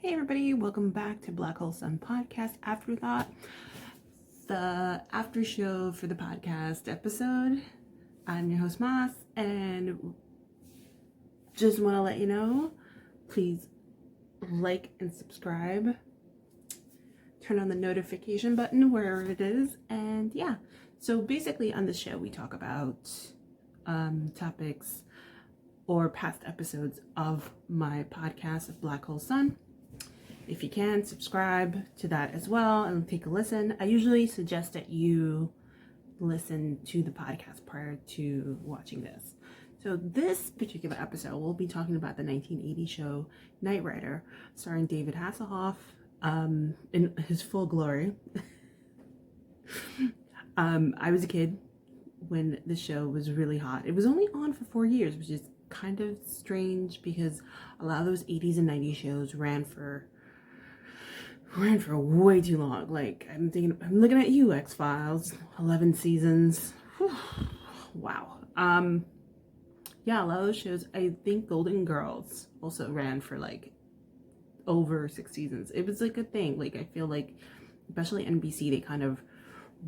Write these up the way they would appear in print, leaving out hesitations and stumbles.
Hey everybody, welcome back to Black Hole Sun Podcast Afterthought, the after show for the podcast episode. I'm your host Moss, and just want to let you know, please like and subscribe. Turn on the notification button wherever it is, and yeah. So basically on this show we talk about topics or past episodes of my podcast, Black Hole Sun. If you can, subscribe to that as well and take a listen. I usually suggest that you listen to the podcast prior to watching this. So this particular episode, we'll be talking about the 1980 show Knightrider, starring David Hasselhoff in his full glory. I was a kid when the show was really hot. It was only on for 4 years, which is kind of strange because a lot of those 80s and 90s shows ran for way too long. Like, I'm looking at you, X-Files, 11 seasons. Whew. Wow. Yeah, a lot of those shows, I think Golden Girls also ran for like over 6 seasons. It was like a thing. Like, I feel like, especially NBC, they kind of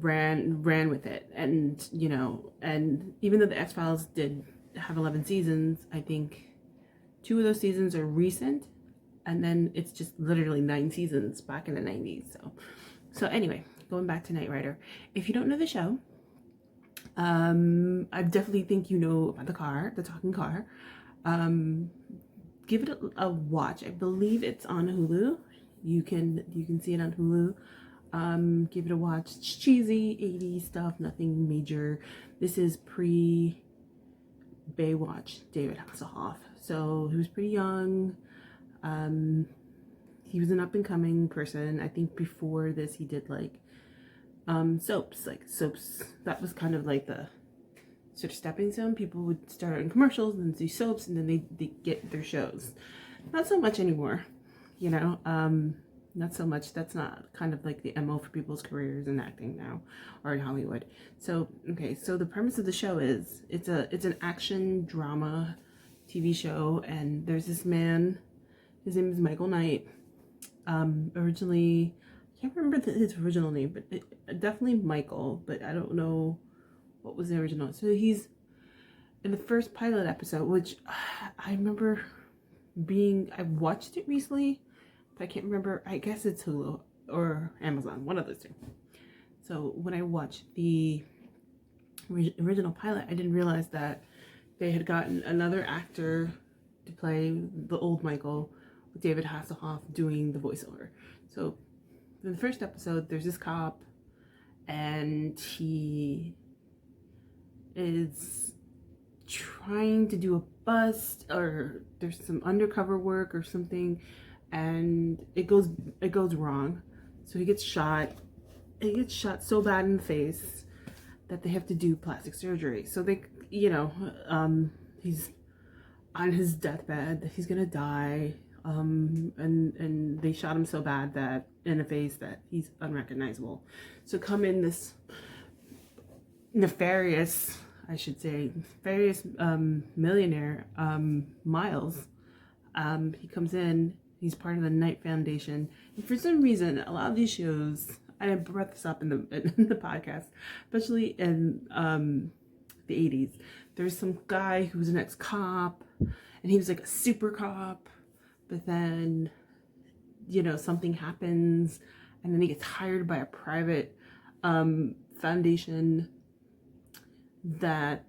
ran with it. And, you know, and even though the X-Files did have 11 seasons, I think 2 of those seasons are recent. And then it's just literally 9 seasons back in the 90s. So anyway, going back to Knightrider. If you don't know the show, I definitely think you know about the talking car. Give it a watch. I believe it's on Hulu. You can see it on Hulu. Give it a watch. It's cheesy 80s stuff, nothing major. This is pre Baywatch David Hasselhoff. So he was pretty young. He was an up-and-coming person. I think before this he did like soaps. That was kind of like the sort of stepping stone. People would start in commercials and then do soaps, and then they get their shows. Not so much anymore, you know. Not so much. That's not kind of like the MO for people's careers in acting now or in Hollywood. So okay, so the premise of the show is it's an action drama TV show, and there's this man. His name is Michael Knight. Originally, I can't remember his original name, but definitely Michael, but I don't know what was the original. So he's in the first pilot episode, which I remember I watched it recently, but I can't remember. I guess it's Hulu or Amazon, one of those two. So when I watched the original pilot, I didn't realize that they had gotten another actor to play the old Michael, with David Hasselhoff doing the voiceover. So in the first episode, there's this cop, and he is trying to do a bust, or there's some undercover work or something, and it goes wrong. So he gets shot. He gets shot so bad in the face that they have to do plastic surgery. So they, you know, he's on his deathbed, that he's gonna die. And they shot him so bad that in the face that he's unrecognizable. So come in this nefarious millionaire, Miles. He comes in, he's part of the Knight Foundation. And for some reason, a lot of these shows, I brought this up in the podcast, especially in the 80s. There's some guy who's an ex-cop, and he was like a super cop. But then, you know, something happens, and then he gets hired by a private foundation that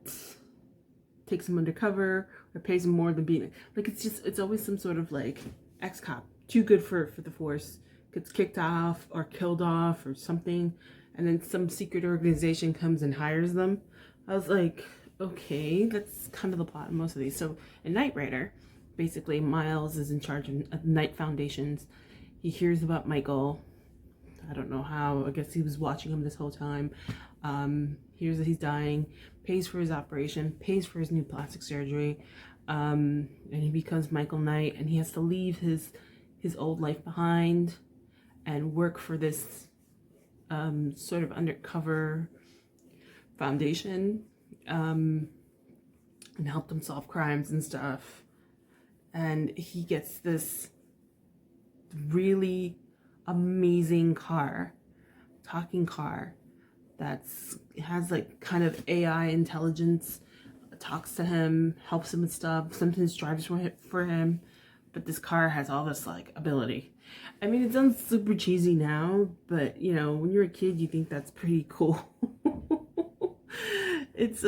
takes him undercover or pays him more than being like, it's always some sort of like ex-cop, too good for the force, gets kicked off or killed off or something, and then some secret organization comes and hires them. I was like, okay, that's kind of the plot in most of these. So in Knightrider, basically, Miles is in charge of Knight Foundations. He hears about Michael. I don't know how. I guess he was watching him this whole time. Hears that he's dying. Pays for his operation. Pays for his new plastic surgery. And he becomes Michael Knight. And he has to leave his old life behind and work for this sort of undercover foundation. And help them solve crimes and stuff. And he gets this really amazing car, talking car that's has like kind of AI intelligence, talks to him, helps him with stuff, sometimes drives for him, but this car has all this like ability. I mean, it sounds super cheesy now, but you know, when you're a kid, you think that's pretty cool. It's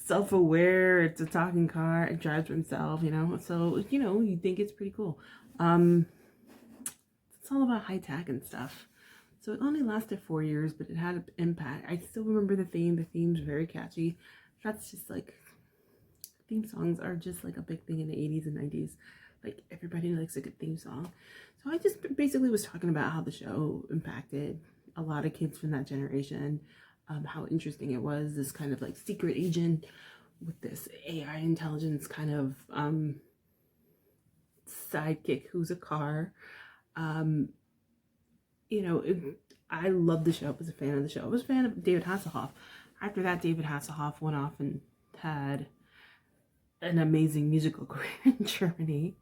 self-aware, it's a talking car, it drives for himself, you know, so you know, you think it's pretty cool. It's all about high tech and stuff. So it only lasted 4 years, but it had an impact. I still remember the theme. The theme's very catchy. That's just like, theme songs are just like a big thing in the 80s and 90s. Like everybody likes a good theme song. So I just basically was talking about how the show impacted a lot of kids from that generation. How interesting it was, this kind of like secret agent with this AI intelligence kind of sidekick who's a car. You know, I loved the show. I was a fan of the show. I was a fan of David Hasselhoff. After that, David Hasselhoff went off and had an amazing musical career in Germany,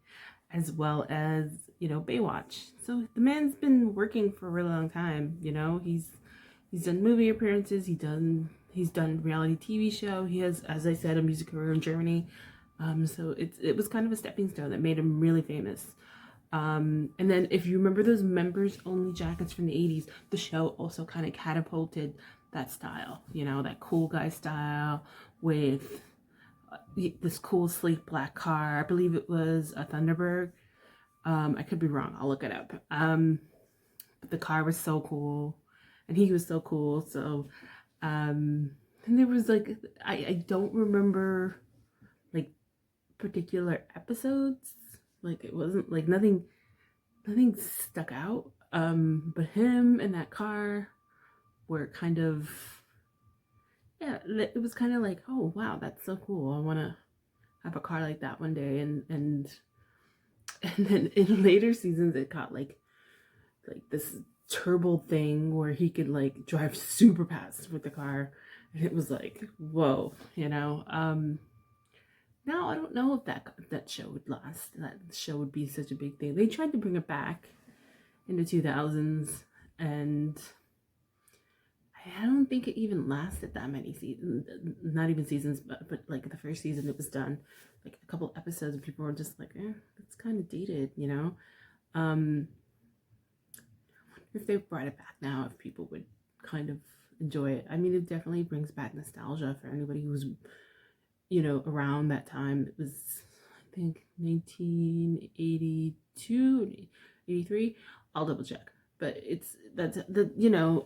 as well as, you know, Baywatch. So the man's been working for a really long time. You know, he's done movie appearances. He's done reality TV show. He has, as I said, a music career in Germany. So it was kind of a stepping stone that made him really famous. And then if you remember those members only jackets from the 80s, the show also kind of catapulted that style, you know, that cool guy style with this cool sleek black car. I believe it was a Thunderbird. I could be wrong. I'll look it up. But the car was so cool and he was so cool. So, and there was like, I don't remember like particular episodes. Like it wasn't like nothing stuck out. But him and that car were kind of, yeah, it was kind of like, oh wow, that's so cool. I want to have a car like that one day. And then in later seasons it got like this turbo thing where he could like drive super fast with the car, and it was like, whoa, you know. Now I don't know if that show would last. That show would be such a big thing. They tried to bring it back in the 2000s, and I don't think it even lasted that many seasons. Not even seasons, but like the first season it was done, like a couple episodes, and people were just like, it's kind of dated, you know. If they brought it back now, if people would kind of enjoy it. I mean, it definitely brings back nostalgia for anybody who's, you know, around that time. It was, I think, 1982, 83. I'll double check. But that's the, you know,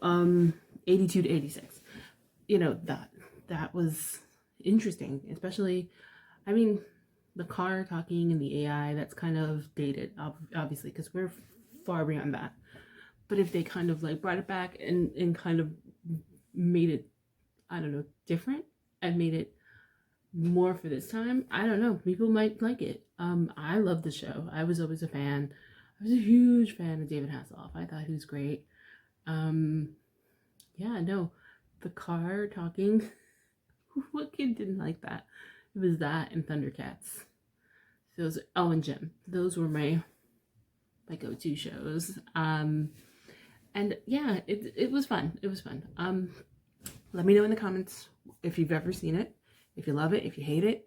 82 to 86. You know, that was interesting, especially, I mean, the car talking and the AI, that's kind of dated, obviously, because we're far beyond that. But if they kind of like brought it back and kind of made it, I don't know, different, and made it more for this time, I don't know, people might like it. I love the show. I was always a fan. I was a huge fan of David Hasselhoff. I thought he was great. Yeah, no, the car talking, what kid didn't like that? It was that and Thundercats. Those, oh, and Jim. Those were my go-to shows. And yeah, it was fun. It was fun. Let me know in the comments if you've ever seen it, if you love it, if you hate it.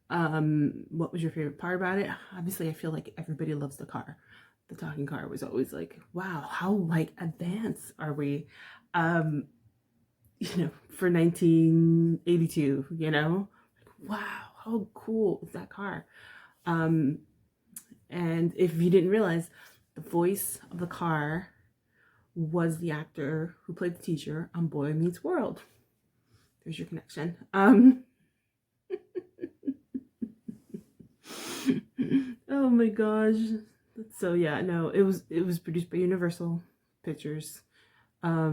What was your favorite part about it? Obviously, I feel like everybody loves the car. The talking car was always like, wow, how like advanced are we? You know, for 1982, you know, like, wow, how cool is that car? And if you didn't realize, the voice of the car was the actor who played the teacher on Boy Meets World. There's your connection. Oh my gosh. So yeah, no, it was produced by Universal Pictures. I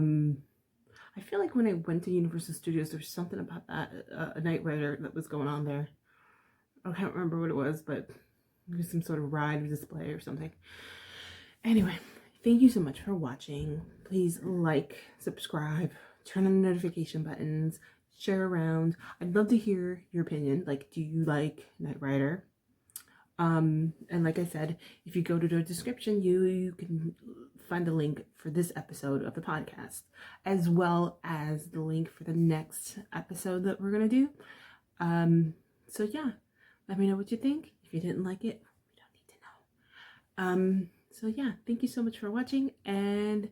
feel like when I went to Universal Studios, there was something about that, a knightrider that was going on there. I can't remember what it was, but it was some sort of ride or display or something. Anyway, thank you so much for watching. Please like, subscribe, turn on the notification buttons, share around. I'd love to hear your opinion. Like, do you like Knight Rider? And like I said, if you go to the description, you can find the link for this episode of the podcast, as well as the link for the next episode that we're gonna do. So yeah, let me know what you think. If you didn't like it, we don't need to know. So yeah, thank you so much for watching, and